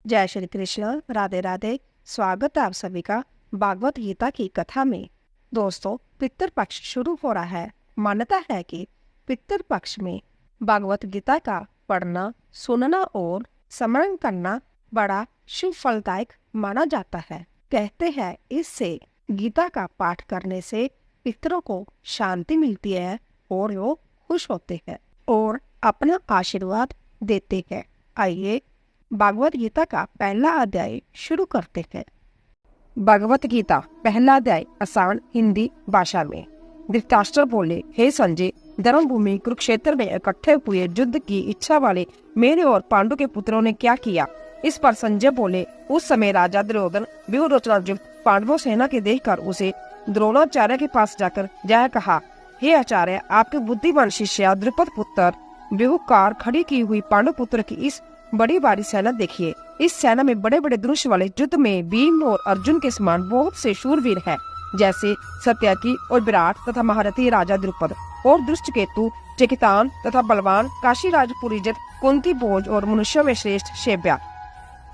जय श्री कृष्ण, राधे राधे। स्वागत है आप सभी का भागवत गीता की कथा में। दोस्तों, पितृपक्ष शुरू हो रहा है। मान्यता है कि पितृपक्ष में भागवत गीता का पढ़ना, सुनना और स्मरण करना बड़ा शुभ फलदायक माना जाता है। कहते हैं इससे गीता का पाठ करने से पितरों को शांति मिलती है और वो खुश होते हैं और अपना आशीर्वाद देते हैं। आइए भागवत गीता का पहला अध्याय शुरू करते हैं। भागवत गीता पहला अध्याय आसान हिंदी भाषा में। धृतराष्ट्र बोले, हे संजय, धर्म भूमि कुरुक्षेत्र में इकट्ठे हुए युद्ध की इच्छा वाले मेरे और पांडु के पुत्रों ने क्या किया? इस पर संजय बोले, उस समय राजा दुर्योधन व्यूह रचना युक्त पांडवों सेना के देखकर उसे द्रोणाचार्य के पास जाकर जय कहा, हे आचार्य, आपके बुद्धिमान शिष्य द्रुपद पुत्र व्यूहकार खड़ी की हुई पांडु पुत्र की इस बड़ी भारी सेना देखिए। इस सेना में बड़े बड़े धनुष वाले युद्ध में भीम और अर्जुन के समान बहुत से शूरवीर हैं, जैसे सत्यकी और विराट तथा महारथी राजा द्रुपद और दुष्टकेतु, चेकितान तथा बलवान काशीराज पुरीजित, कुंती भोज और मनुष्यों में श्रेष्ठ शेब्या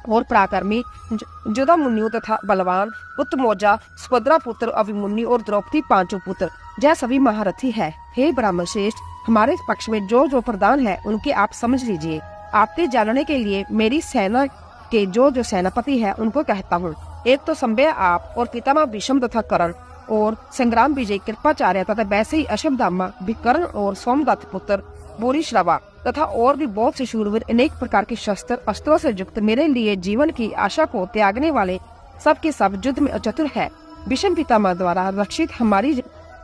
और पराक्रमी जुदामुन्यु तथा बलवान उत्तमौजा, सुभद्रा पुत्र अभिमन्यु और द्रौपदी पांचों पुत्र, यह सभी महारथी है। हे ब्राह्मण श्रेष्ठ, हमारे पक्ष में जो जो प्रधान है उनके आप समझ लीजिए। आपके जानने के लिए मेरी सेना के जो जो सेनापति है उनको कहता हूँ। एक तो संभय आप और पितामह भीष्म तथा कर्ण और संग्राम विजय कृपाचार्य तथा वैसे ही अश्वत्थामा, विकर्ण और सोमदत्त पुत्र भूरिश्रवा तथा और भी बहुत से शूरवीर अनेक प्रकार के शस्त्र अस्त्रों से युक्त, मेरे लिए जीवन की आशा को त्यागने वाले सबके सब युद्ध में चतुर है। भीष्म पितामह द्वारा रक्षित हमारी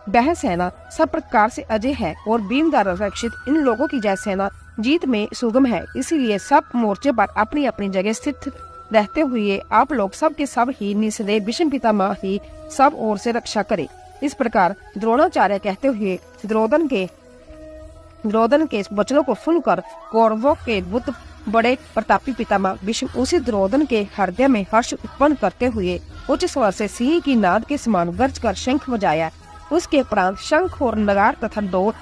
वह सेना सब प्रकार से अजय है और भीम द्वारा रक्षित इन लोगों की जय सेना जीत में सुगम है। इसीलिए सब मोर्चे पर अपनी अपनी जगह स्थित रहते हुए आप लोग सब के सब ही निसंदेह भीष्म पितामह ही सब ओर से रक्षा करे। इस प्रकार द्रोणाचार्य कहते हुए द्रोणाचार्य के वचनों को सुनकर कौरवों के बुद्ध बड़े प्रतापी पितामह भीष्म उसी द्रोणाचार्य के हृदय में हर्ष उत्पन्न करते हुए उच्च स्वर से सिंह की नाद के समान गर्ज कर शंख बजाया। उसके उपरांत शंख और नगार तथा ढोल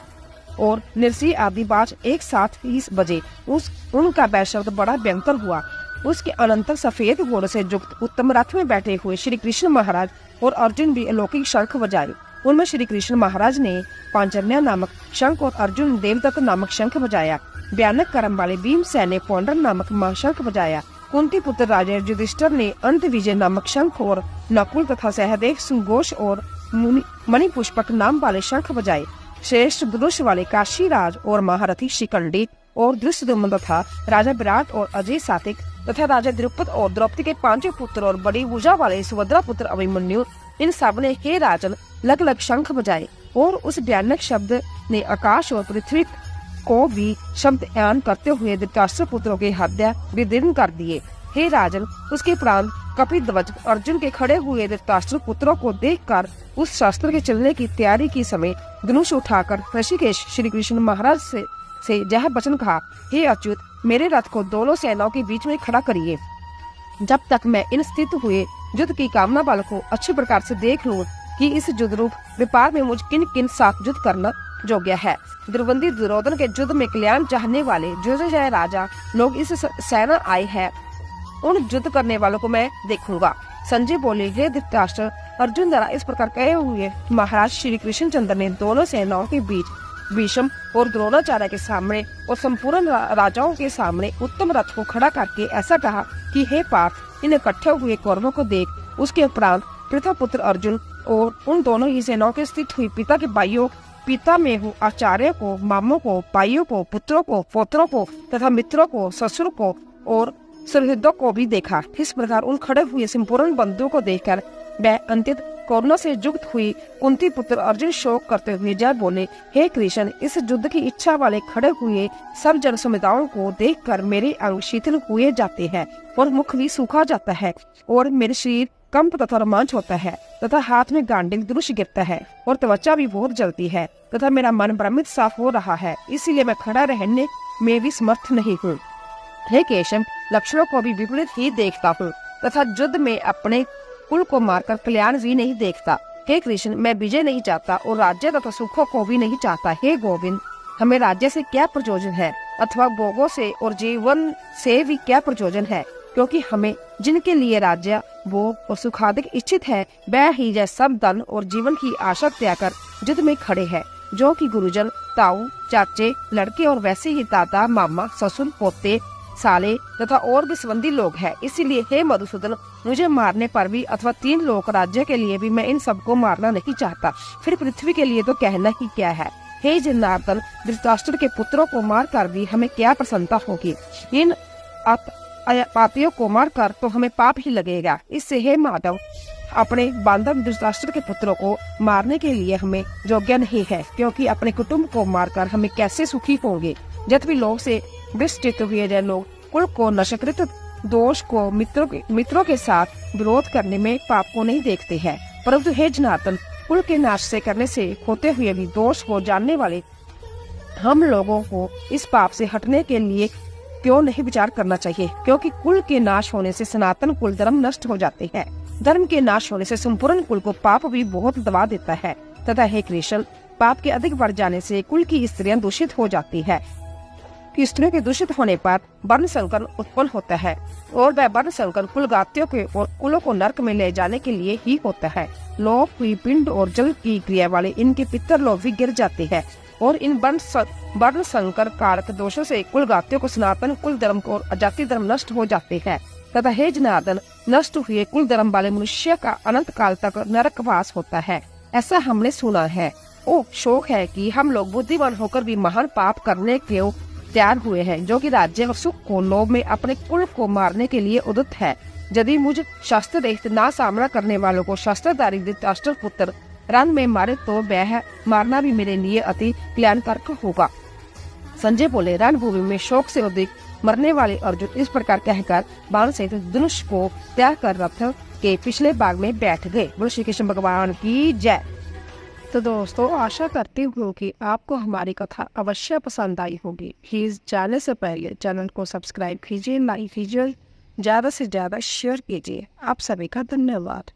और निर्सी आदि बाज एक साथ ही बजे। उनका वह शब्द बड़ा भयंकर हुआ। उसके अनंतर सफेद घोड़े से युक्त उत्तम रथ में बैठे हुए श्री कृष्ण महाराज और अर्जुन भी अलौकिक शंख बजाए। उनमें श्री कृष्ण महाराज ने पांचजन्य नामक शंख और अर्जुन देवदत्त नामक शंख बजाया। भयानक कर्म वाले भीमसेन ने पौंड्र नामक महाशंख बजाया। कुंती पुत्र राजा युधिष्ठिर ने अंत विजय नामक शंख और नकुल तथा सहदेव सुघोष और मणिपुष्पक नाम वाले शंख बजाए। श्रेष्ठ धनुष वाले काशीराज और महारथी शिखंडी और धृष्टद्युम्न तथा राजा विराट और अजय सातिक तथा राजा द्रुपद और द्रौपदी के पांचों पुत्र और बड़ी भुजा वाले सुभद्रा पुत्र अभिमन्यु, इन सब ने हे राजन लग लग शंख बजाए और उस भयानक शब्द ने आकाश और पृथ्वी को भी शब्द यान करते हुए धृतराष्ट्र पुत्रों के हृदय विदीर्ण कर दिए। हे राजन, उसके प्राण कपिध्वज अर्जुन के खड़े हुए धृतराष्ट्र पुत्रों को देखकर उस शस्त्र के चलने की तैयारी के समय धनुष उठाकर ऋषिकेश श्री कृष्ण महाराज से यह वचन कहा, हे अच्युत, मेरे रथ को दोनों सेनाओं के बीच में खड़ा करिए, जब तक मैं इन स्थित हुए युद्ध की कामना बल को अच्छी प्रकार से देख लूं कि इस युद्ध रूप व्यापार में मुझ किन किन साथ युद्ध करना योग्य है। द्रवंदी दुर्योधन के युद्ध में कल्याण चाहने वाले जो जय राजा लोग इस सेना आए हैं, उन युद्ध करने वालों को मैं देखूंगा। संजय बोले, हे धृतराष्ट्र, अर्जुन द्वारा इस प्रकार कहे हुए महाराज श्री कृष्णचंद्र ने दोनों सेनाओं के बीच भीष्म और द्रोणाचार्य के सामने और संपूर्ण राजाओं के सामने उत्तम रथ को खड़ा करके ऐसा कहा कि हे पार्थ, इन इकट्ठे हुए कौरवों को देख। उसके उपरांत पृथ्वीपुत्र अर्जुन और उन दोनों ही सेनाओं के स्थित हुई पिता के भाइयों, पिता में हो आचार्य को, मामों को, भाइयों को, पुत्रों को, पौत्रों को तथा मित्रों को, ससुर को और सुहृदों को भी देखा। इस प्रकार उन खड़े हुए संपूर्ण बंधुओं को देखकर वह अंतित कोरोना से युक्त हुई कुंती पुत्र अर्जुन शोक करते हुए जय बोले, हे कृष्ण, इस युद्ध की इच्छा वाले खड़े हुए सब जन समुदायों को देखकर मेरे अंग शीतल हुए जाते हैं और मुख भी सूखा जाता है और मेरे शरीर कंप तथा रोमांच होता है तथा हाथ में गांडिल धनुष गिरता है और त्वचा भी बहुत जलती है तथा मेरा मन भ्रमित साफ हो रहा है, इसीलिए मैं खड़ा रहने में भी समर्थ नहीं हूँ। हे केशव, लक्षणों को भी विपरीत ही देखता हूँ तथा युद्ध में अपने कुल को मारकर कल्याण भी नहीं देखता। हे कृष्ण, मैं विजय नहीं चाहता और राज्य तथा सुखों को भी नहीं चाहता। हे गोविंद, हमें राज्य से क्या प्रयोजन है अथवा भोगों से और जीवन से भी क्या प्रयोजन है। क्योंकि हमें जिनके लिए राज्य वो और सुखाधिक इच्छित है, वह ही जय सब धन और जीवन की आशा त्याग कर युद्ध में खड़े हैं, जो कि गुरुजन, ताऊ, चाचे, लड़के और वैसे ही दादा, मामा, ससुर, पोते, साले तथा और भी संबंधी लोग हैं। इसीलिए हे मधुसूदन, मुझे मारने पर भी अथवा 3 लोक राज्य के लिए भी मैं इन सबको मारना नहीं चाहता, फिर पृथ्वी के लिए तो कहना ही क्या है। हे जनार्दन, धृतराष्ट्र के पुत्रों को मार कर भी हमें क्या प्रसन्नता होगी, इन पापियों को मार कर तो हमें पाप ही लगेगा। इससे हे माधव, अपने बांधव धृतराष्ट्र के पुत्रों को मारने के लिए हमें योग्य नहीं है, क्योंकि अपने कुटुंब को मारकर हमें कैसे सुखी होंगे। जब लोग से विस्तृत हुए जय लोग कुल को नशकृत दोष को मित्रों के साथ विरोध करने में पाप को नहीं देखते हैं, परंतु हे जनार्दन, कुल के नाश से करने से होते हुए भी दोष को जानने वाले हम लोगों को इस पाप से हटने के लिए क्यों नहीं विचार करना चाहिए, क्योंकि कुल के नाश होने से सनातन कुल धर्म नष्ट हो जाते हैं। धर्म के नाश होने से संपूर्ण कुल को पाप भी बहुत दबा देता है तथा हे कृष्ण, पाप के अधिक बढ़ जाने से कुल की स्त्रियां दूषित हो जाती है। स्त्रियों के दूषित होने पर वर्ण संकर उत्पन्न होता है और वह वर्ण संकर कुलगातियों के और कुलों को नरक में ले जाने के लिए ही होता है। लोक हुई पिंड और जल की क्रिया वाले इनके पितर लोग भी गिर जाते हैं और इन वर्ण संकर कारक दोषों से कुलगातियों को सनातन कुल धर्म और अजाति धर्म नष्ट हो जाते हैं तथा हे जनार्दन, नष्ट हुए कुल धर्म वाले मनुष्य का अनंत काल तक नरकवास होता है, ऐसा हमने सुना है। ओ शोक है कि हम लोग बुद्धिमान होकर भी महान पाप करने के तैयार हुए हैं, जो कि राज्य और सुख को लोभ में अपने कुल को मारने के लिए उद्यत है। यदि मुझ शास्त्र रहित ना सामना करने वालों को शास्त्रधारी धृतराष्ट्र पुत्र रण में मारे तो वह मारना भी मेरे लिए अति कल्याणकारक होगा। संजय बोले, रणभूमि में शोक से अधिक मरने वाले अर्जुन इस प्रकार कहकर बाण सहित धनुष को त्याग कर रथ के पिछले भाग में बैठ गए। बोलो श्री कृष्ण भगवान की जय। तो दोस्तों, आशा करती हूँ कि आपको हमारी कथा अवश्य पसंद आई होगी। प्लीज जाने से पहले चैनल को सब्सक्राइब कीजिए, लाइक कीजिए, ज्यादा से ज्यादा शेयर कीजिए। आप सभी का धन्यवाद।